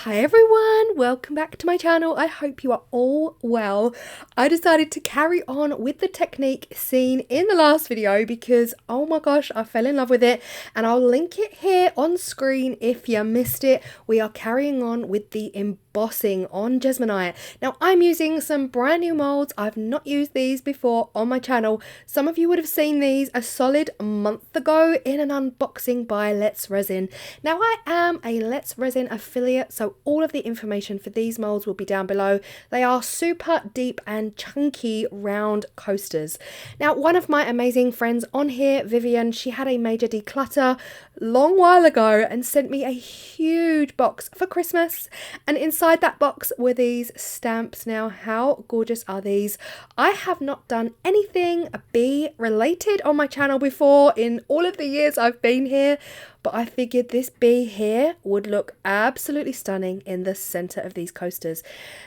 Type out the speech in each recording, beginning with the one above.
Hi everyone, welcome back to my channel. I hope you are all well. I decided to carry on with the technique seen in the last video because oh my gosh, I fell in love with it, and I'll link it here on screen if you missed it. We are carrying on with the embossing on Jesmonite. Now I'm using some brand new molds. I've not used these before on my channel. Some of you would have seen these a solid month ago in an unboxing by Let's Resin. Now I am a Let's Resin affiliate, so all of the information for these molds will be down below. They are super deep and chunky round coasters. Now one of my amazing friends on here, Vivian, she had a major declutter long while ago and sent me a huge box for Christmas, and inside that box were these stamps. Now how gorgeous are these? I have not done anything bee related on my channel before in all of the years I've been here, but I figured this bee here would look absolutely stunning in the center of these coasters.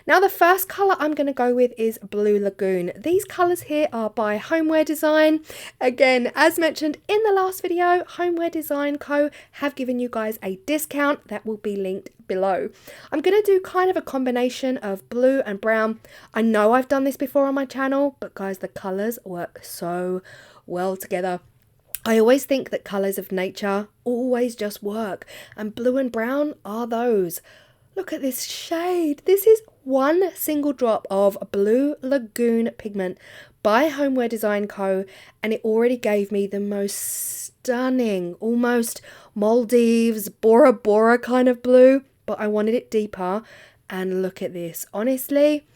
Now the first color I'm going to go with is Blue Lagoon. These colors here are by Homeware Design. Again, as mentioned in the last video, Homeware Design Co have given you guys a discount that will be linked below. I'm going to do kind of a combination of blue and brown. I know I've done this before on my channel, but guys, the colors work so well together. I always think that colours of nature always just work, and blue and brown are those. Look at this shade. This is one single drop of Blue Lagoon pigment by Homeware Design Co, and it already gave me the most stunning, almost Maldives, Bora Bora kind of blue, but I wanted it deeper. And look at this. Honestly,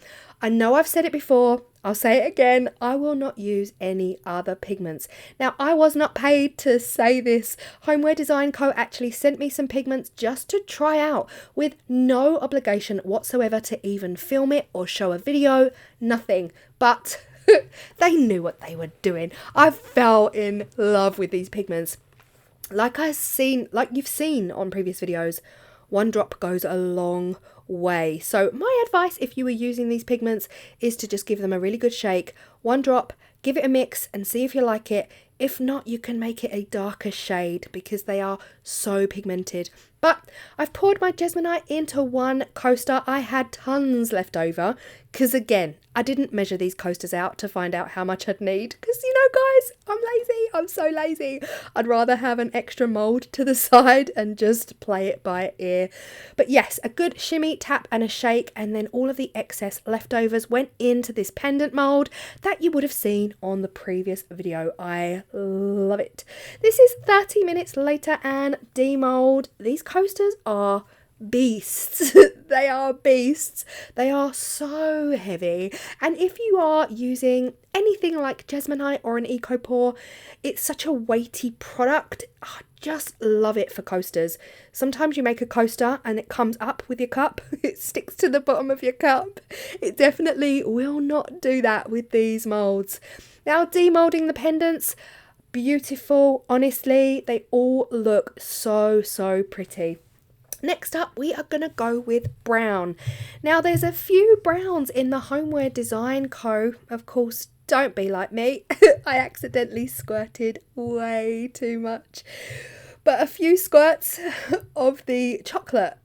I know I've said it before, I'll say it again, I will not use any other pigments. Now, I was not paid to say this. Homeware Design Co actually sent me some pigments just to try out with no obligation whatsoever to even film it or show a video, nothing. But they knew what they were doing. I fell in love with these pigments. Like you've seen on previous videos, one drop goes a long way. So my advice if you were using these pigments is to just give them a really good shake. One drop, give it a mix and see if you like it. If not, you can make it a darker shade because they are so pigmented. But I've poured my Jesmonite into one coaster. I had tons left over because, again, I didn't measure these coasters out to find out how much I'd need because, you know, guys, I'm lazy. I'm so lazy. I'd rather have an extra mold to the side and just play it by ear. But yes, a good shimmy, tap and a shake, and then all of the excess leftovers went into this pendant mold that you would have seen on the previous video. I love it. This is 30 minutes later and demold. These coasters are beasts. They are beasts. They are so heavy, and if you are using anything like Jesmonite or an Eco Pour, it's such a weighty product. I just love it for coasters. Sometimes you make a coaster and it comes up with your cup. It sticks to the bottom of your cup. It definitely will not do that with these molds. Now, demolding the pendants, beautiful. Honestly, they all look so pretty. Next up, we are going to go with brown. Now, there's a few browns in the Homeware Design Co. Of course, don't be like me. I accidentally squirted way too much. But a few squirts of the chocolate.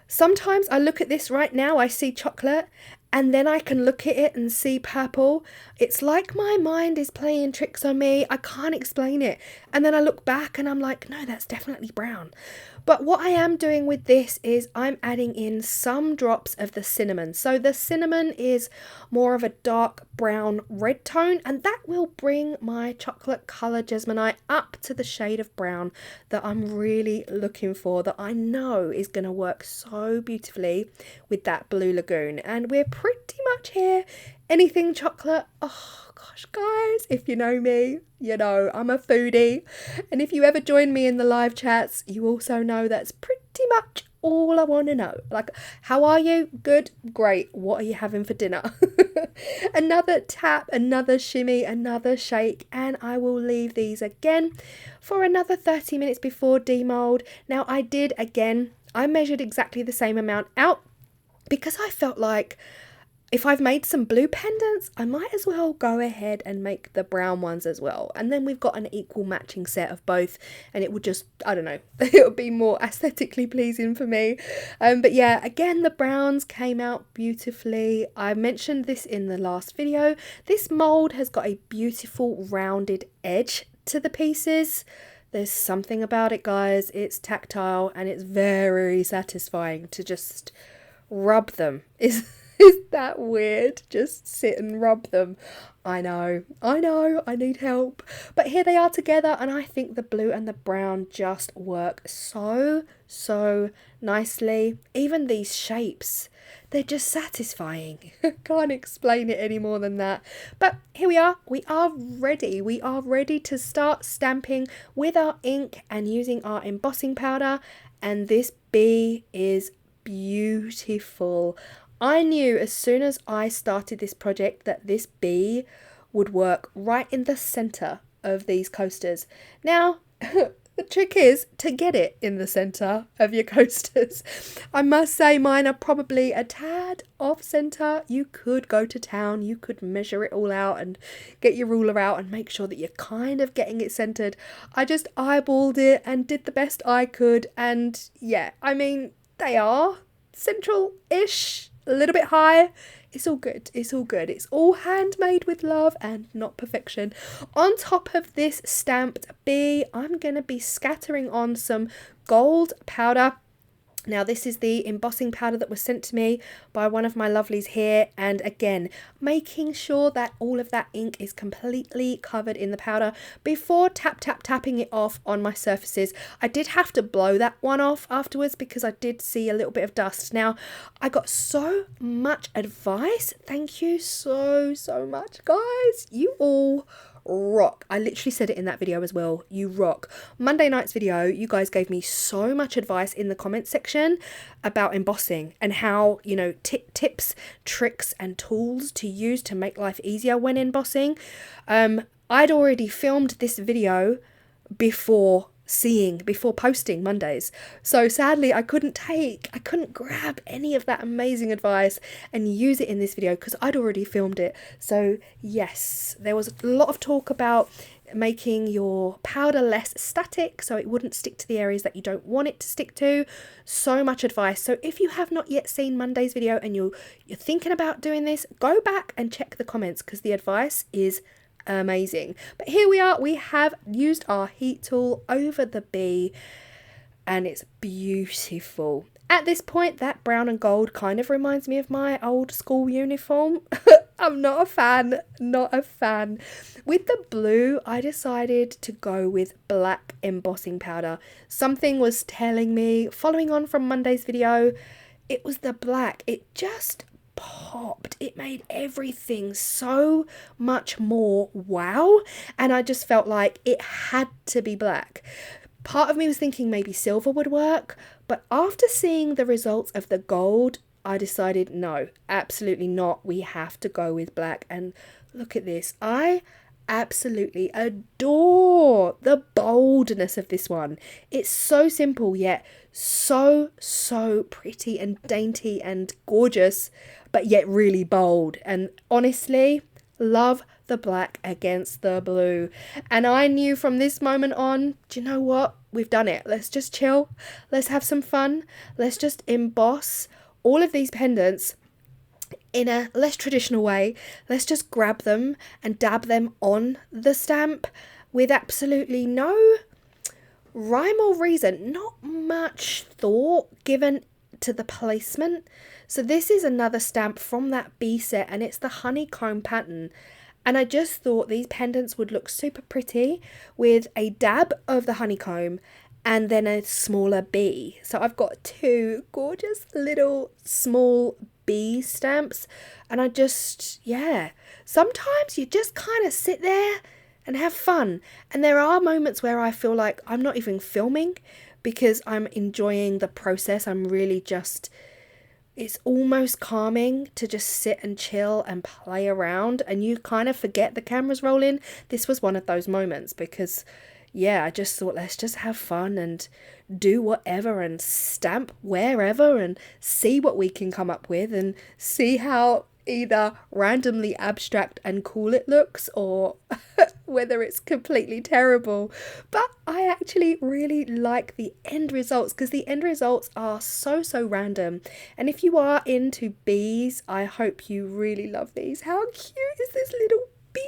Sometimes I look at this right now, I see chocolate, and then I can look at it and see purple. It's like my mind is playing tricks on me. I can't explain it. And then I look back and I'm like, no, that's definitely brown. But what I am doing with this is I'm adding in some drops of the cinnamon. So the cinnamon is more of a dark brown red tone, and that will bring my chocolate colour Jesmonite up to the shade of brown that I'm really looking for, that I know is going to work so beautifully with that Blue Lagoon. And we're pretty much here. Anything chocolate. Oh gosh, guys, if you know me, you know I'm a foodie, and if you ever join me in the live chats, you also know that's pretty much all I want to know. Like, how are you? Good? Great. What are you having for dinner? Another tap, another shimmy, another shake, and I will leave these again for another 30 minutes before demold. Now, I measured exactly the same amount out because I felt like if I've made some blue pendants, I might as well go ahead and make the brown ones as well. And then we've got an equal matching set of both, and it would just, I don't know, it would be more aesthetically pleasing for me. But yeah, again, the browns came out beautifully. I mentioned this in the last video. This mold has got a beautiful rounded edge to the pieces. There's something about it, guys. It's tactile and it's very satisfying to just rub them. Is that weird? Just sit and rub them. I know, I need help. But here they are together, and I think the blue and the brown just work so nicely. Even these shapes, they're just satisfying. Can't explain it any more than that. But here we are. We are ready. We are ready to start stamping with our ink and using our embossing powder. And this bee is beautiful. I knew as soon as I started this project that this bee would work right in the center of these coasters. Now, the trick is to get it in the center of your coasters. I must say mine are probably a tad off center. You could go to town, you could measure it all out and get your ruler out and make sure that you're kind of getting it centered. I just eyeballed it and did the best I could, and yeah, I mean, they are central-ish. A little bit high. It's all good. It's all good. It's all handmade with love and not perfection. On top of this stamped bee, I'm going to be scattering on some gold powder. Now, this is the embossing powder that was sent to me by one of my lovelies here. And again, making sure that all of that ink is completely covered in the powder before tapping it off on my surfaces. I did have to blow that one off afterwards because I did see a little bit of dust. Now, I got so much advice. Thank you so much, guys. You all rock. I literally said it in that video as well. You rock. Monday night's video, you guys gave me so much advice in the comment section about embossing and how, you know, tips, tricks and tools to use to make life easier when embossing. I'd already filmed this video before posting Mondays. So sadly, I couldn't grab any of that amazing advice and use it in this video because I'd already filmed it. So yes, there was a lot of talk about making your powder less static so it wouldn't stick to the areas that you don't want it to stick to. So much advice. So if you have not yet seen Monday's video and you're thinking about doing this, go back and check the comments because the advice is amazing. But here we are. We have used our heat tool over the bee and it's beautiful. At this point, that brown and gold kind of reminds me of my old school uniform. I'm not a fan. With the blue, I decided to go with black embossing powder. Something was telling me, following on from Monday's video, it was the black. It just popped. It made everything so much more wow, and I just felt like it had to be black. Part of me was thinking maybe silver would work, but after seeing the results of the gold, I decided no, absolutely not. We have to go with black. And look at this. I absolutely adore the boldness of this one. It's so simple yet so pretty and dainty and gorgeous, but yet really bold. And honestly, love the black against the blue. And I knew from this moment on, do you know what? We've done it. Let's just chill. Let's have some fun. Let's just emboss all of these pendants in a less traditional way. Let's just grab them and dab them on the stamp with absolutely no rhyme or reason, not much thought given to the placement. So this is another stamp from that bee set and it's the honeycomb pattern. And I just thought these pendants would look super pretty with a dab of the honeycomb and then a smaller bee. So I've got two gorgeous little small bee stamps, and I just, yeah, sometimes you just kind of sit there and have fun. And there are moments where I feel like I'm not even filming because I'm enjoying the process. I'm really just, it's almost calming to just sit and chill and play around and you kind of forget the camera's rolling. This was one of those moments because yeah, I just thought let's just have fun and do whatever and stamp wherever and see what we can come up with and see how either randomly abstract and cool it looks, or whether it's completely terrible. But I actually really like the end results, because the end results are so random. And if you are into bees, I hope you really love these. How cute is this little bee?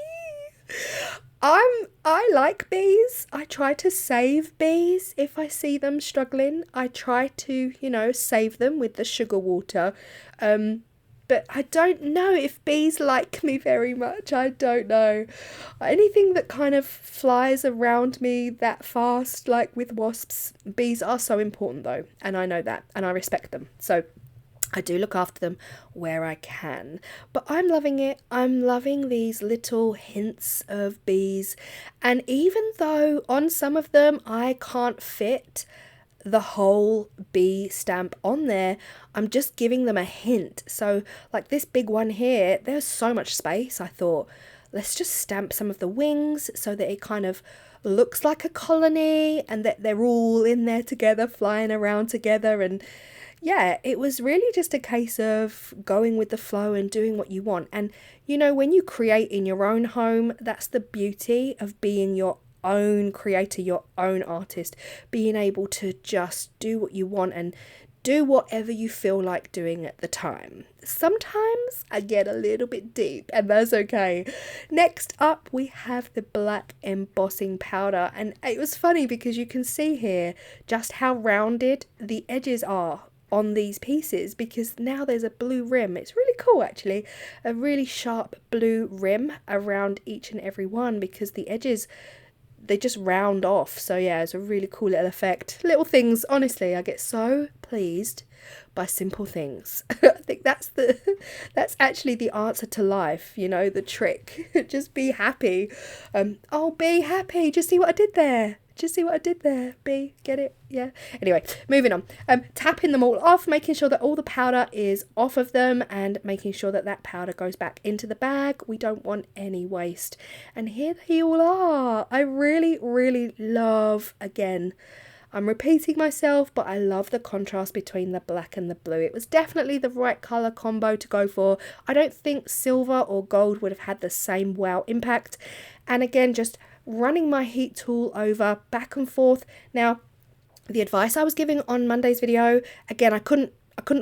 I like bees. I try to save bees if I see them struggling. I try to, you know, save them with the sugar water. But I don't know if bees like me very much. I don't know. Anything that kind of flies around me that fast, like with wasps, bees are so important though. And I know that, and I respect them. So I do look after them where I can. But I'm loving it. I'm loving these little hints of bees. And even though on some of them I can't fit the whole bee stamp on there, I'm just giving them a hint. So like this big one here, there's so much space. I thought, let's just stamp some of the wings so that it kind of looks like a colony and that they're all in there together, flying around together. And yeah, it was really just a case of going with the flow and doing what you want. And you know, when you create in your own home, that's the beauty of being your own creator, your own artist, being able to just do what you want and do whatever you feel like doing at the time. Sometimes I get a little bit deep, and that's okay. Next up we have the black embossing powder, and it was funny because you can see here just how rounded the edges are on these pieces, because now there's a blue rim. It's really cool actually, a really sharp blue rim around each and every one, because the edges, they just round off. So yeah, it's a really cool little effect. Little things, honestly, I get so pleased by simple things. I think that's actually the answer to life, you know, the trick. Just be happy. Oh, be happy. Just see what I did there. Just see what I did there, B. Get it? Yeah. Anyway, moving on. Tapping them all off, making sure that all the powder is off of them, and making sure that that powder goes back into the bag. We don't want any waste. And here they all are. I really love, again, I'm repeating myself, but I love the contrast between the black and the blue. It was definitely the right colour combo to go for. I don't think silver or gold would have had the same wow impact. And again, just running my heat tool over back and forth. Now, the advice I was giving on Monday's video, again, I couldn't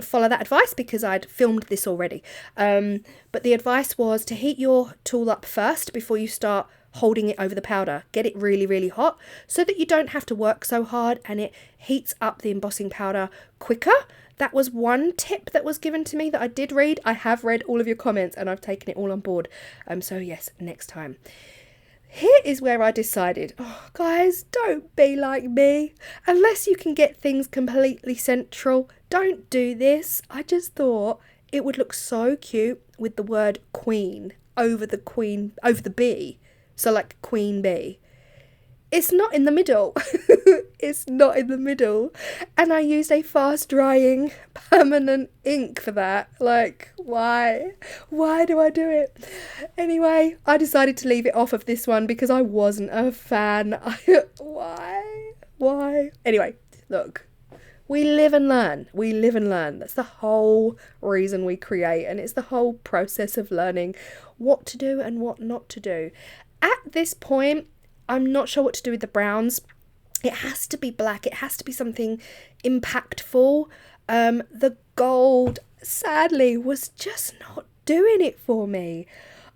follow that advice because I'd filmed this already. But the advice was to heat your tool up first before you start holding it over the powder. Get it really hot so that you don't have to work so hard, and it heats up the embossing powder quicker. That was one tip that was given to me that I did read. I have read all of your comments and I've taken it all on board. So yes, next time. Here is where I decided, oh guys, don't be like me. Unless you can get things completely central, don't do this. I just thought it would look so cute with the word queen over the bee. So like queen bee. It's not in the middle. It's not in the middle. And I used a fast drying permanent ink for that. Like, why? Why do I do it? Anyway, I decided to leave it off of this one because I wasn't a fan. Why? Anyway, look. We live and learn. We live and learn. That's the whole reason we create. And it's the whole process of learning what to do and what not to do. At this point, I'm not sure what to do with the browns. It has to be black. It has to be something impactful. The gold, sadly, was just not doing it for me.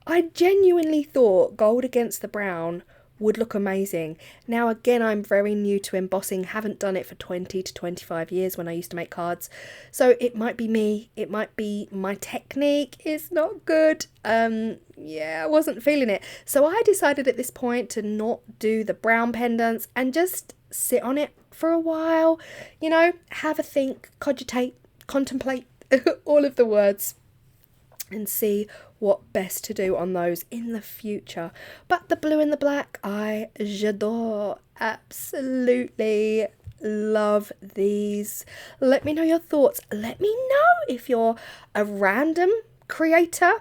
I genuinely thought gold against the brown would look amazing. Now, again, I'm very new to embossing. Haven't done it for 20 to 25 years when I used to make cards. So it might be me. It might be my technique. It's not good. Yeah, I wasn't feeling it. So I decided at this point to not do the brown pendants and just sit on it for a while. You know, have a think, cogitate, contemplate, all of the words, and see what best to do on those in the future. But the blue and the black, j'adore. Absolutely love these. Let me know your thoughts. Let me know if you're a random creator,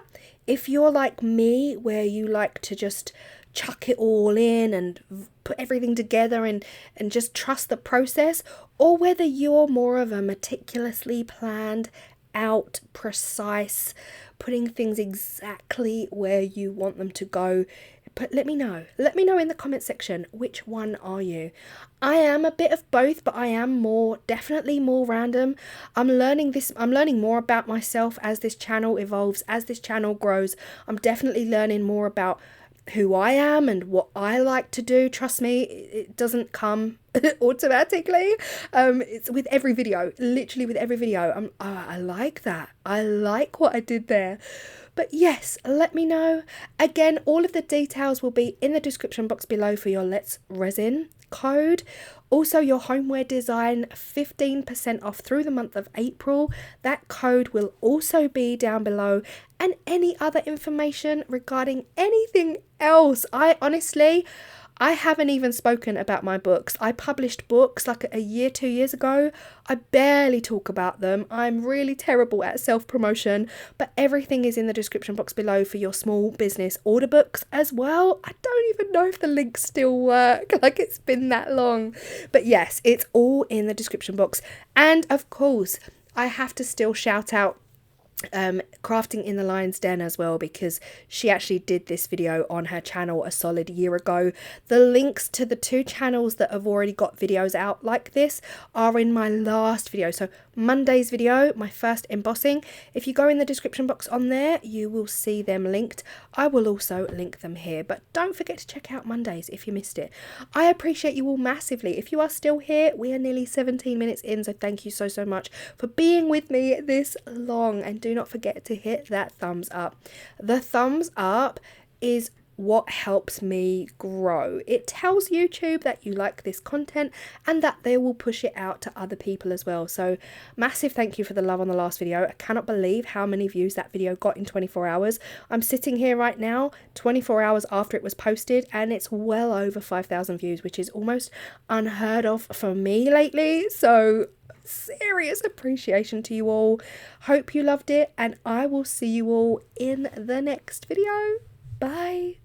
if you're like me where you like to just chuck it all in and put everything together and just trust the process, or whether you're more of a meticulously planned out, precise, putting things exactly where you want them to go. But let me know in the comment section, which one are you? I am a bit of both, but I am definitely more random. I'm learning more about myself as this channel evolves, as this channel grows. I'm definitely learning more about who I am and what I like to do. Trust me, it doesn't come automatically. It's with every video, literally with every video. I like that. I like what I did there. But yes, let me know. Again, all of the details will be in the description box below for your Let's Resin code. Also, your homeware design 15% off through the month of April. That code will also be down below, and any other information regarding anything else. I haven't even spoken about my books. I published books like a year, 2 years ago. I barely talk about them. I'm really terrible at self-promotion, but everything is in the description box below for your small business order books as well. I don't even know if the links still work, like it's been that long. But yes, it's all in the description box. And of course, I have to still shout out Crafting in the Lyons Den as well, because she actually did this video on her channel a solid year ago. The links to the 2 channels that have already got videos out like this are in my last video. So Monday's video, my first embossing, if you go in the description box on there, you will see them linked. I will also link them here, but don't forget to check out Monday's if you missed it. I appreciate you all massively. If you are still here, we are nearly 17 minutes in, so thank you so much for being with me this long, and do not forget to hit that thumbs up. The thumbs up is what helps me grow. It tells YouTube that you like this content and that they will push it out to other people as well. So massive thank you for the love on the last video. I cannot believe how many views that video got in 24 hours. I'm sitting here right now 24 hours after it was posted, and it's well over 5,000 views, which is almost unheard of for me lately. So serious appreciation to you all. Hope you loved it, and I will see you all in the next video. Bye.